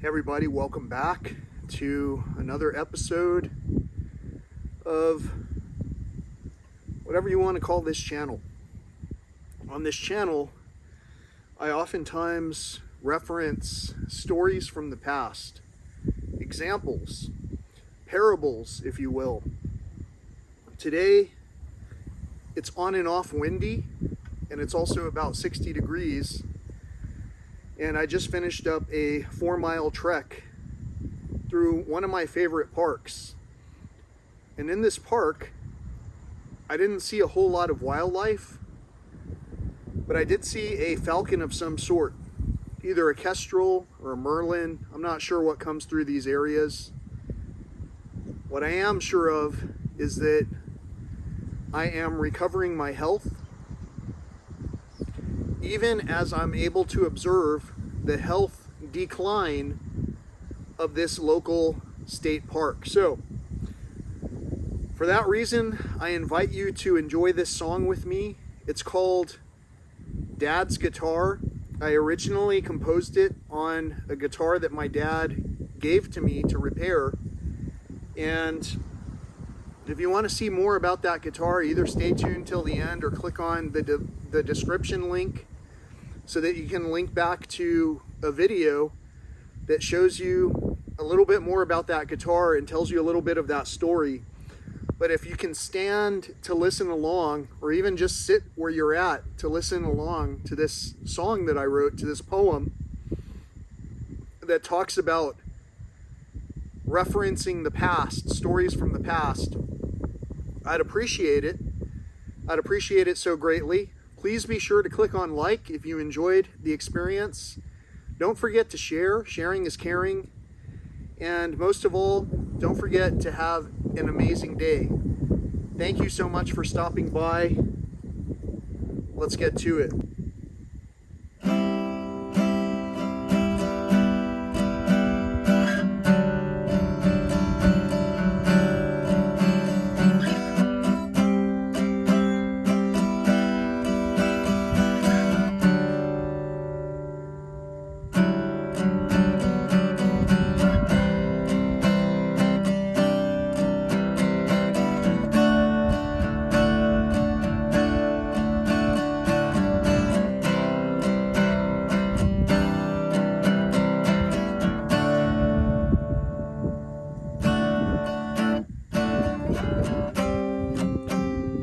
Hey everybody, welcome back to another episode of whatever you want to call this channel. On this channel, I oftentimes reference stories from the past, examples, parables, if you will. Today, it's on and off windy, and it's also about 60 degrees. And I just finished up a 4-mile trek through one of my favorite parks. And in this park, I didn't see a whole lot of wildlife, but I did see a falcon of some sort, either a kestrel or a merlin. I'm not sure what comes through these areas. What I am sure of is that I am recovering my health, even as I'm able to observe the health decline of this local state park. So, for that reason, I invite you to enjoy this song with me. It's called Dad's Guitar. I originally composed it on a guitar that my dad gave to me to repair. And if you want to see more about that guitar, either stay tuned till the end or click on the description link, so that you can link back to a video that shows you a little bit more about that guitar and tells you a little bit of that story. But if you can stand to listen along, or even just sit where you're at to listen along to this song that I wrote, to this poem that talks about referencing the past, stories from the past, I'd appreciate it. I'd appreciate it so greatly. Please be sure to click on like if you enjoyed the experience. Don't forget to share. Sharing is caring. And most of all, don't forget to have an amazing day. Thank you so much for stopping by. Let's get to it.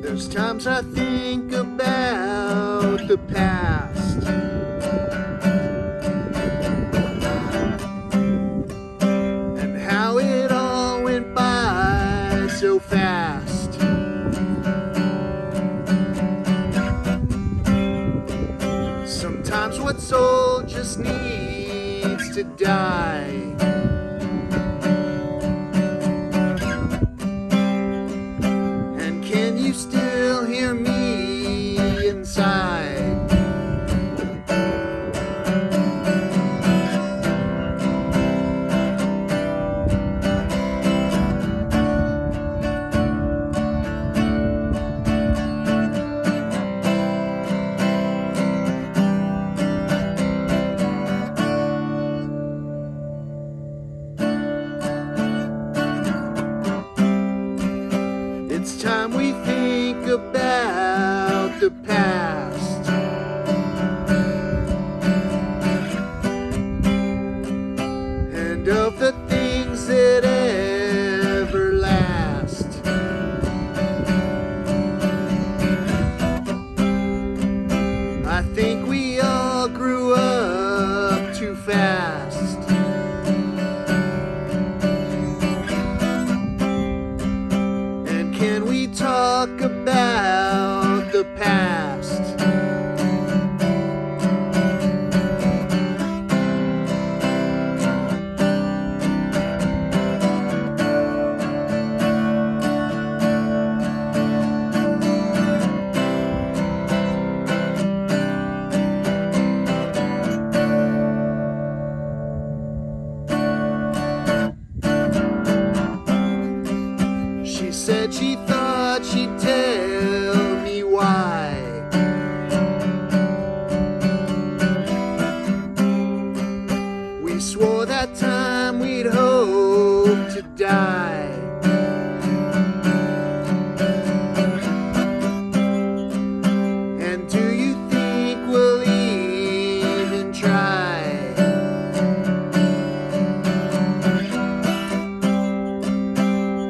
There's times I think about the past, and how it all went by so fast. Sometimes what's old just needs to die. You still hear me inside. It's time we think about the past, and of the things that ever last. I think we all grew up too fast. Can we talk about the past? She said she thought she'd tell me why. We swore that time we'd hope to die. And do you think we'll even try?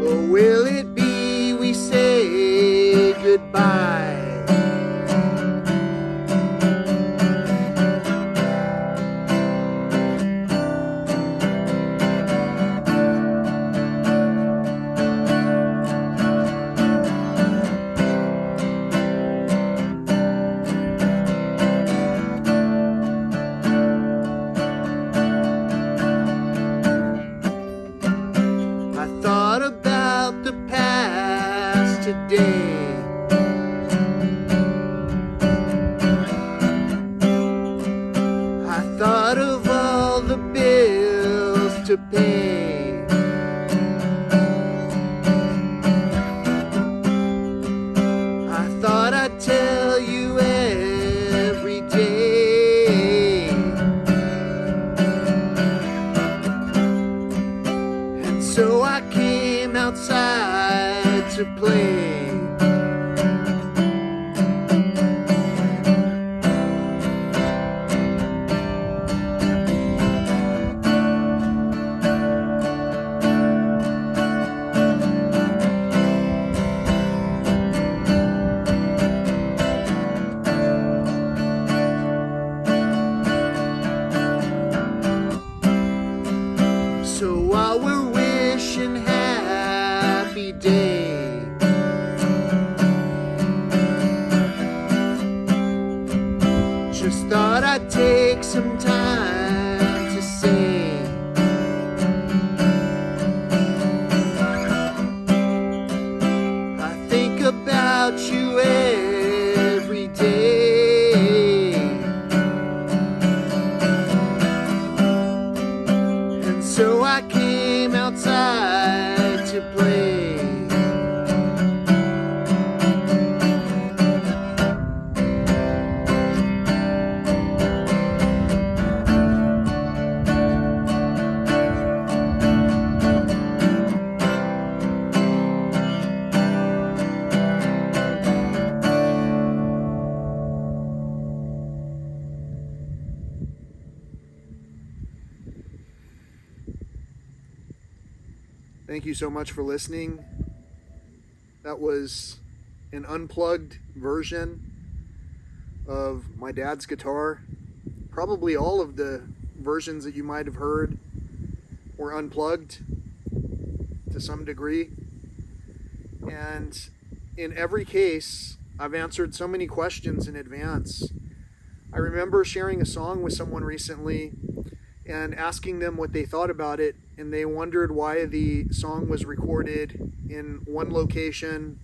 Or will it be we say goodbye? Today, I thought of all the bills to pay. I thought I'd tell you every day, and so I came outside to play. So while we're wishing happy day, just thought I'd take some time to say, I think about you every day, and so I came outside to play. Thank you so much for listening. That was an unplugged version of my dad's guitar. Probably all of the versions that you might have heard were unplugged to some degree. And in every case, I've answered so many questions in advance. I remember sharing a song with someone recently and asking them what they thought about it, and they wondered why the song was recorded in one location,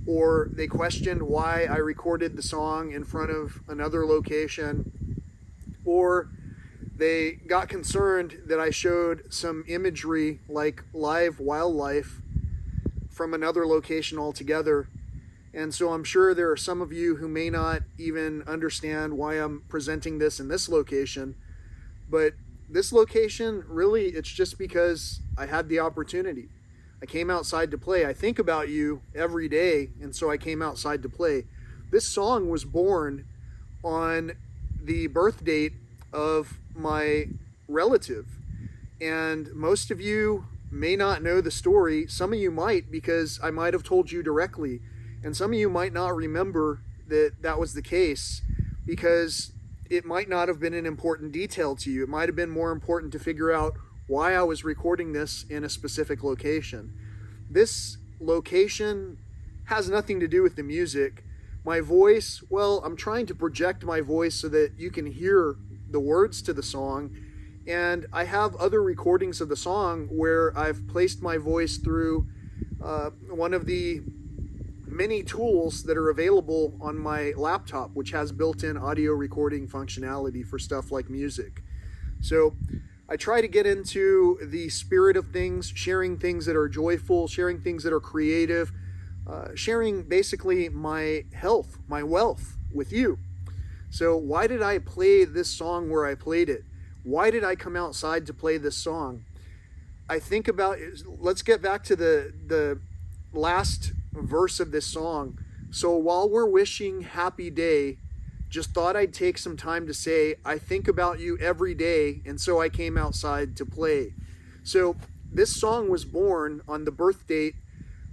or they questioned why I recorded the song in front of another location, or they got concerned that I showed some imagery like live wildlife from another location altogether. And so I'm sure there are some of you who may not even understand why I'm presenting this in this location, but this location, really, it's just because I had the opportunity. I came outside to play. I think about you every day, and so I came outside to play. This song was born on the birth date of my relative, and most of you may not know the story. Some of you might, because I might have told you directly, and some of you might not remember that that was the case, because it might not have been an important detail to you. It might have been more important to figure out why I was recording this in a specific location. This location has nothing to do with the music. My voice, well, I'm trying to project my voice so that you can hear the words to the song. And I have other recordings of the song where I've placed my voice through one of the many tools that are available on my laptop, which has built-in audio recording functionality for stuff like music. So I try to get into the spirit of things, sharing things that are joyful, sharing things that are creative, sharing basically my health, my wealth with you. So why did I play this song where I played it? why did I come outside to play this song? I think about, let's get back to the last verse of this song. So while we're wishing happy day, just thought I'd take some time to say, I think about you every day, and so I came outside to play. So this song was born on the birth date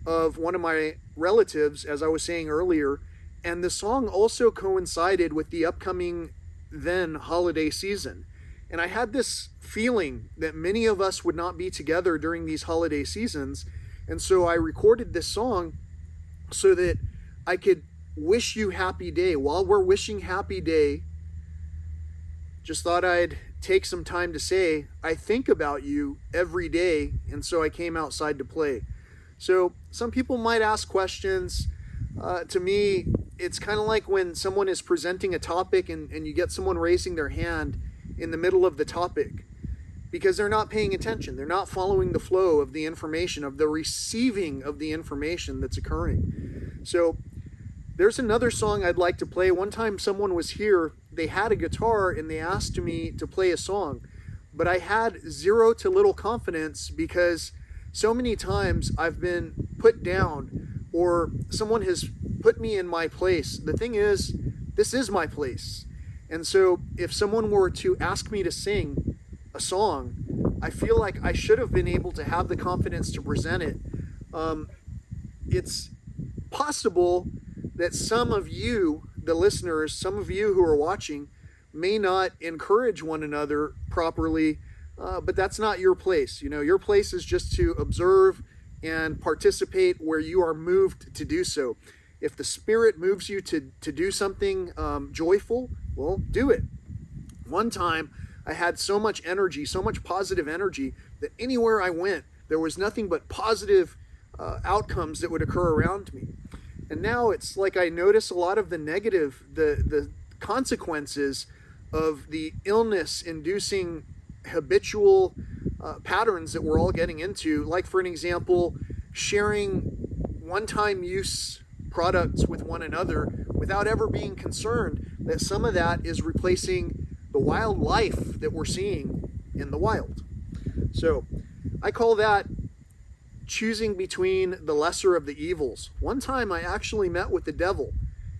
of one of my relatives, as I was saying earlier, and the song also coincided with the upcoming then holiday season. And I had this feeling that many of us would not be together during these holiday seasons, and so I recorded this song so that I could wish you happy day. While we're wishing happy day, just thought I'd take some time to say, I think about you every day, and so I came outside to play. So some people might ask questions. To me, it's kind of like when someone is presenting a topic and you get someone raising their hand in the middle of the topic because they're not paying attention. They're not following the flow of the information, of the receiving of the information that's occurring. So there's another song I'd like to play. One time someone was here, they had a guitar and they asked me to play a song, but I had zero to little confidence because so many times I've been put down or someone has put me in my place. The thing is, this is my place. And so if someone were to ask me to sing a song, I feel like I should have been able to have the confidence to present it. It's possible that some of you, the listeners, some of you who are watching, may not encourage one another properly, but that's not your place. Your place is just to observe and participate where you are moved to do so. If the Spirit moves you to do something joyful, well, do it. One time, I had so much energy, so much positive energy, that anywhere I went, there was nothing but positive outcomes that would occur around me. And now it's like I notice a lot of the negative, the consequences of the illness-inducing habitual patterns that we're all getting into. Like, for an example, sharing one-time use products with one another without ever being concerned that some of that is replacing the wildlife that we're seeing in the wild. So I call that choosing between the lesser of the evils. One time I actually met with the devil.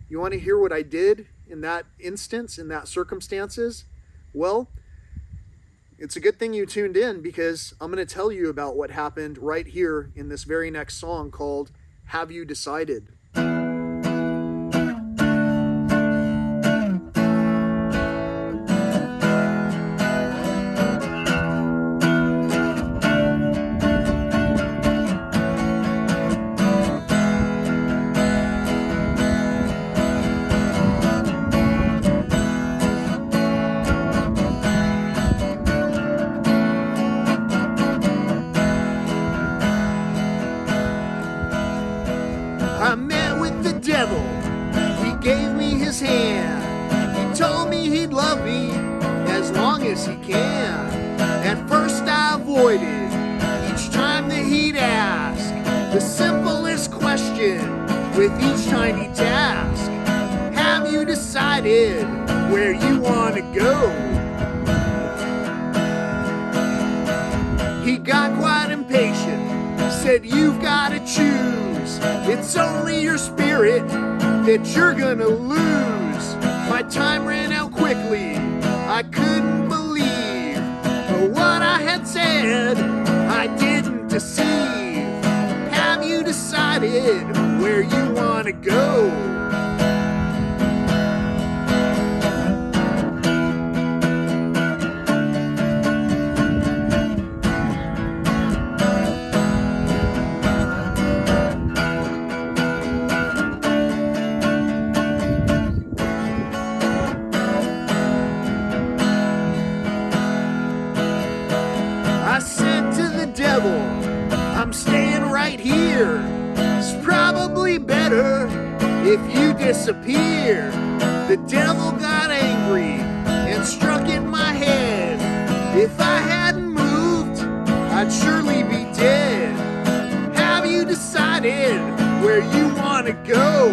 You want to hear what I did in that instance, in that circumstances? Well, it's a good thing you tuned in because I'm going to tell you about what happened right here in this very next song called Have You Decided? I met with the devil, he gave me his hand. He told me he'd love me as long as he can. At first I avoided each time that he'd ask the simplest question with each tiny task. Have you decided where you want to go? He got quite impatient, said you've got to choose. It's only your spirit that you're gonna lose. My time ran out quickly, I couldn't believe. But what I had said, I didn't deceive. Have you decided where you wanna go? I said to the devil, I'm staying right here. It's probably better if you disappear. The devil got angry and struck at my head. If I hadn't moved, I'd surely be dead. Have you decided where you want to go?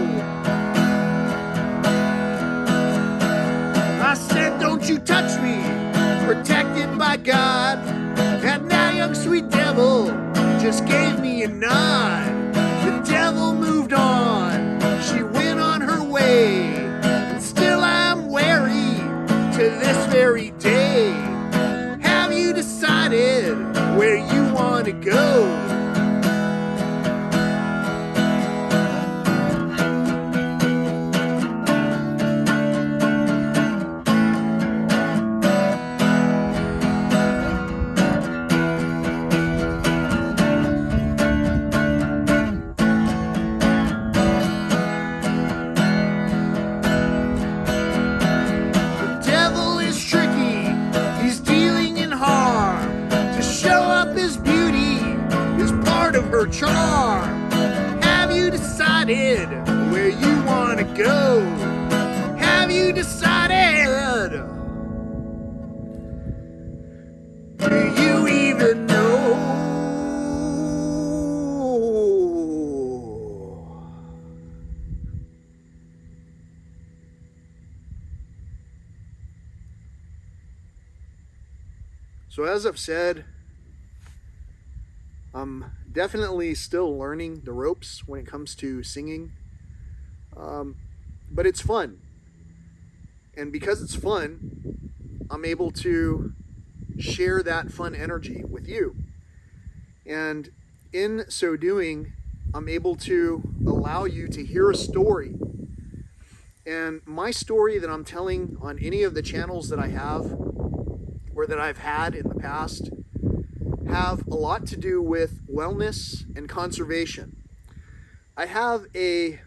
I said, don't you touch me, protected by God. And that young sweet devil just gave me a nod. The devil moved on, she went on her way, and still I'm wary to this very day. Have you decided where you want to go? Her charm. Have you decided where you want to go? Have you decided? Do you even know? So as I've said, I'm definitely still learning the ropes when it comes to singing, but it's fun, and because it's fun, I'm able to share that fun energy with you, and in so doing, I'm able to allow you to hear a story. And my story that I'm telling on any of the channels that I have or that I've had in the past have a lot to do with wellness and conservation. I have a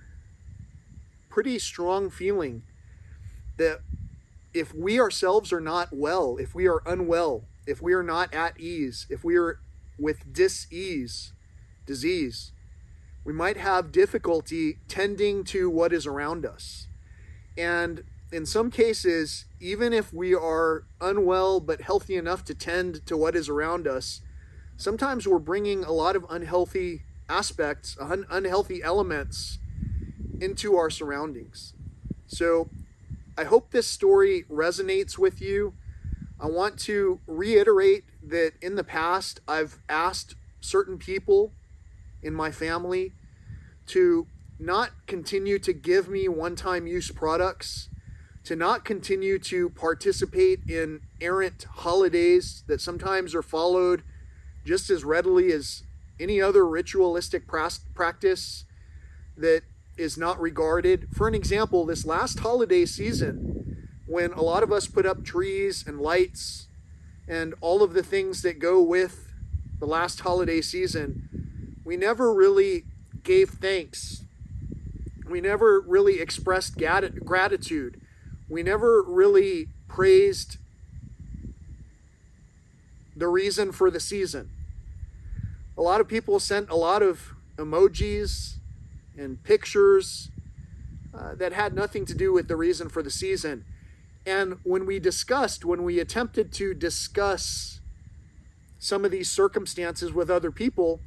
pretty strong feeling that if we ourselves are not well, if we are unwell, if we are not at ease, if we are with disease, we might have difficulty tending to what is around us. And in some cases, even if we are unwell but healthy enough to tend to what is around us, sometimes we're bringing a lot of unhealthy aspects, unhealthy elements into our surroundings. So I hope this story resonates with you. I want to reiterate that in the past, I've asked certain people in my family to not continue to give me one-time use products, to not continue to participate in errant holidays that sometimes are followed just as readily as any other ritualistic practice that is not regarded. For an example, this last holiday season, when a lot of us put up trees and lights and all of the things that go with the last holiday season, we never really gave thanks. We never really expressed gratitude. We never really praised the reason for the season. A lot of people sent a lot of emojis and pictures that had nothing to do with the reason for the season. And when we attempted to discuss some of these circumstances with other people,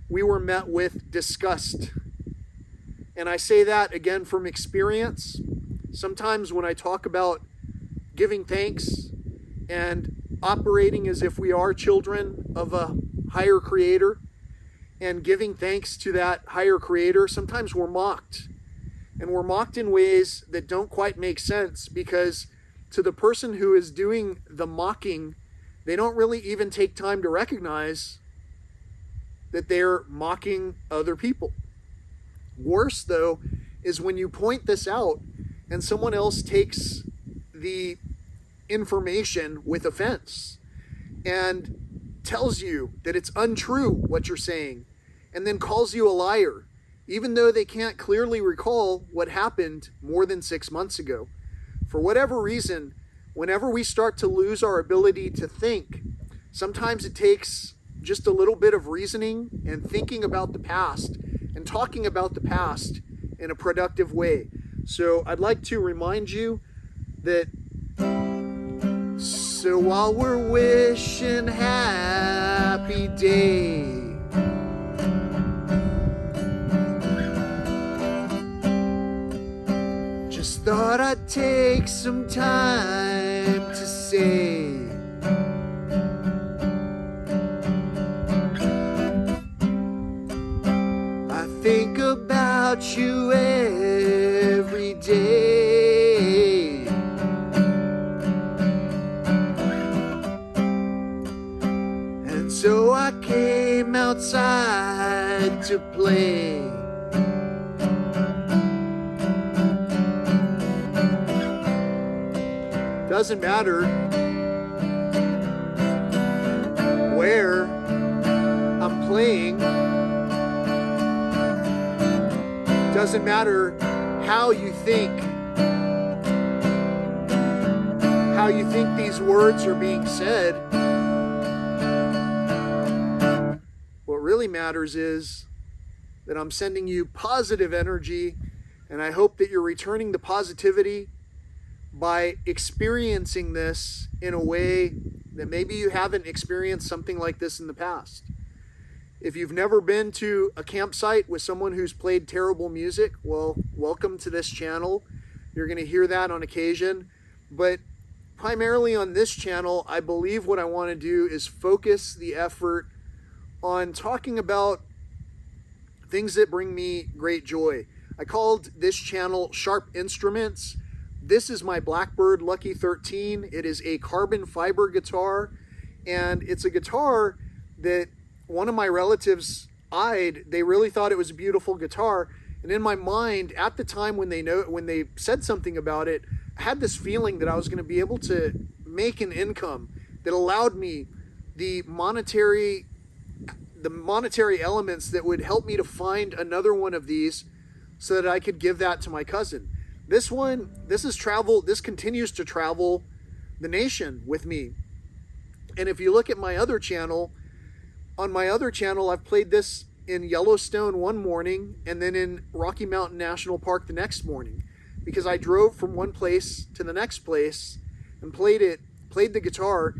we were met with disgust. And I say that again from experience. Sometimes when I talk about giving thanks and operating as if we are children of a higher creator and giving thanks to that higher creator, sometimes we're mocked. And we're mocked in ways that don't quite make sense, because to the person who is doing the mocking, they don't really even take time to recognize that they're mocking other people. Worse, though, is when you point this out and someone else takes the information with offense and tells you that it's untrue what you're saying, and then calls you a liar, even though they can't clearly recall what happened more than 6 months ago. For whatever reason, whenever we start to lose our ability to think, sometimes it takes just a little bit of reasoning and thinking about the past and talking about the past in a productive way. So I'd like to remind you that, so while we're wishing happy day, just thought I'd take some time to say about you every day. And so I came outside to play. Doesn't matter where I'm playing. Doesn't matter how you think these words are being said. What really matters is that I'm sending you positive energy, and I hope that you're returning the positivity by experiencing this in a way that maybe you haven't experienced something like this in the past. If you've never been to a campsite with someone who's played terrible music, well, welcome to this channel. You're going to hear that on occasion. But primarily on this channel, I believe what I want to do is focus the effort on talking about things that bring me great joy. I called this channel Sharp Instruments. This is my Blackbird Lucky 13. It is a carbon fiber guitar, and it's a guitar that one of my relatives eyed. They really thought it was a beautiful guitar, and in my mind at the time when they said something about it, I had this feeling that I was going to be able to make an income that allowed me the monetary elements that would help me to find another one of these so that I could give that to my cousin. This continues to travel the nation with me. And if you look at my other channel, on my other channel, I've played this in Yellowstone one morning and then in Rocky Mountain National Park the next morning, because I drove from one place to the next place and played the guitar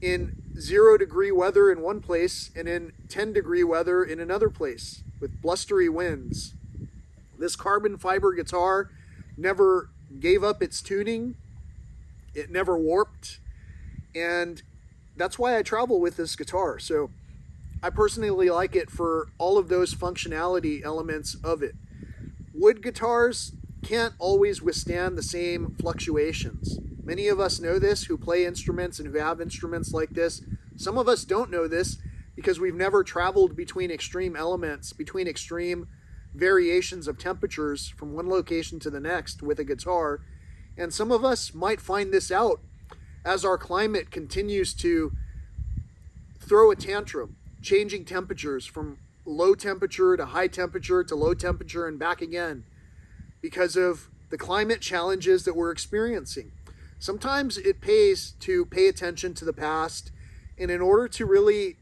in 0-degree weather in one place and in 10-degree weather in another place with blustery winds. This carbon fiber guitar never gave up its tuning. It never warped. And that's why I travel with this guitar. So I personally like it for all of those functionality elements of it. Wood guitars can't always withstand the same fluctuations. Many of us know this who play instruments and who have instruments like this. Some of us don't know this because we've never traveled between extreme elements, between extreme variations of temperatures from one location to the next with a guitar. And some of us might find this out as our climate continues to throw a tantrum, changing temperatures from low temperature to high temperature to low temperature and back again because of the climate challenges that we're experiencing. Sometimes it pays to pay attention to the past, and in order to really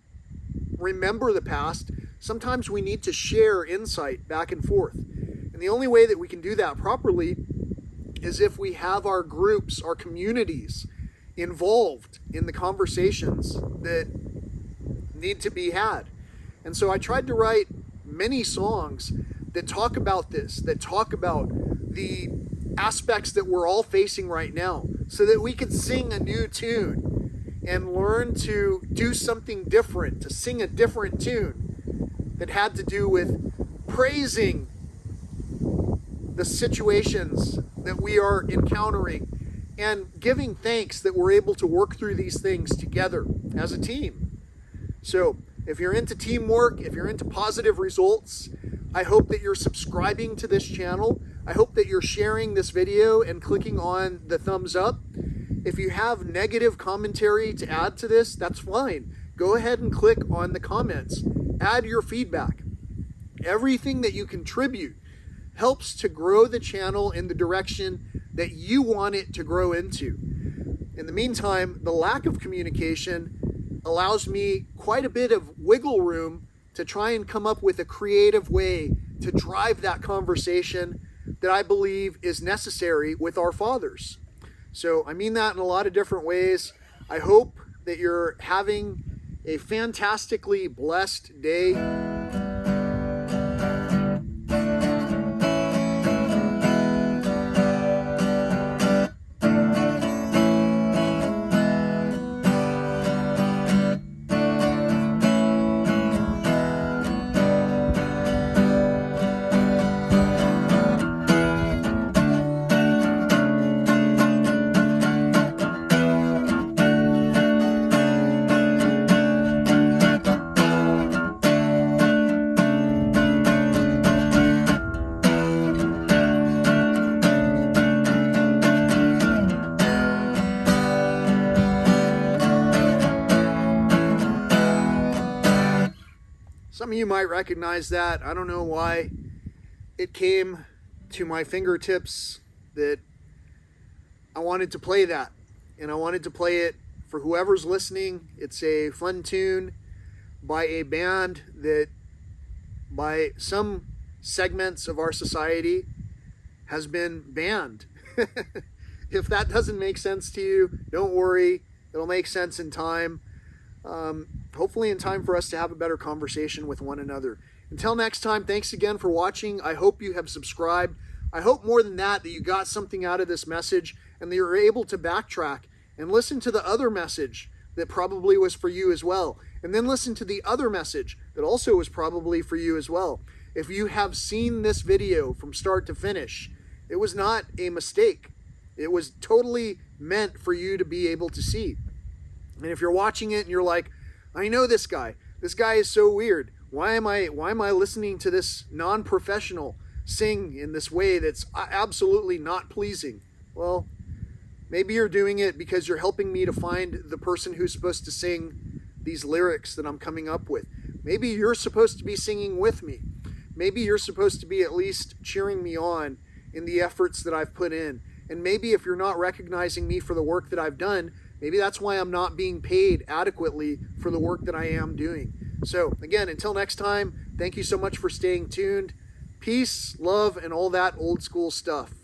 remember the past, sometimes we need to share insight back and forth. And the only way that we can do that properly is if we have our groups, our communities involved in the conversations that need to be had. And so I tried to write many songs that talk about this, that talk about the aspects that we're all facing right now, so that we could sing a new tune and learn to do something different, to sing a different tune that had to do with praising the situations that we are encountering and giving thanks that we're able to work through these things together as a team. So if you're into teamwork, if you're into positive results, I hope that you're subscribing to this channel. I hope that you're sharing this video and clicking on the thumbs up. If you have negative commentary to add to this, that's fine. Go ahead and click on the comments. Add your feedback. Everything that you contribute helps to grow the channel in the direction that you want it to grow into. In the meantime, the lack of communication allows me quite a bit of wiggle room to try and come up with a creative way to drive that conversation that I believe is necessary with our fathers. So I mean that in a lot of different ways. I hope that you're having a fantastically blessed day. Some of you might recognize that. I don't know why it came to my fingertips that I wanted to play that. And I wanted to play it for whoever's listening. It's a fun tune by a band that, by some segments of our society, has been banned. If that doesn't make sense to you, don't worry. It'll make sense in time. Hopefully in time for us to have a better conversation with one another. Until next time, thanks again for watching. I hope you have subscribed. I hope more than that you got something out of this message and that you're able to backtrack and listen to the other message that probably was for you as well. And then listen to the other message that also was probably for you as well. If you have seen this video from start to finish, it was not a mistake. It was totally meant for you to be able to see. And if you're watching it and you're like, I know this guy. This guy is so weird. Why am I listening to this non-professional sing in this way that's absolutely not pleasing? Well, maybe you're doing it because you're helping me to find the person who's supposed to sing these lyrics that I'm coming up with. Maybe you're supposed to be singing with me. Maybe you're supposed to be at least cheering me on in the efforts that I've put in. And maybe if you're not recognizing me for the work that I've done, maybe that's why I'm not being paid adequately for the work that I am doing. So again, until next time, thank you so much for staying tuned. Peace, love, and all that old school stuff.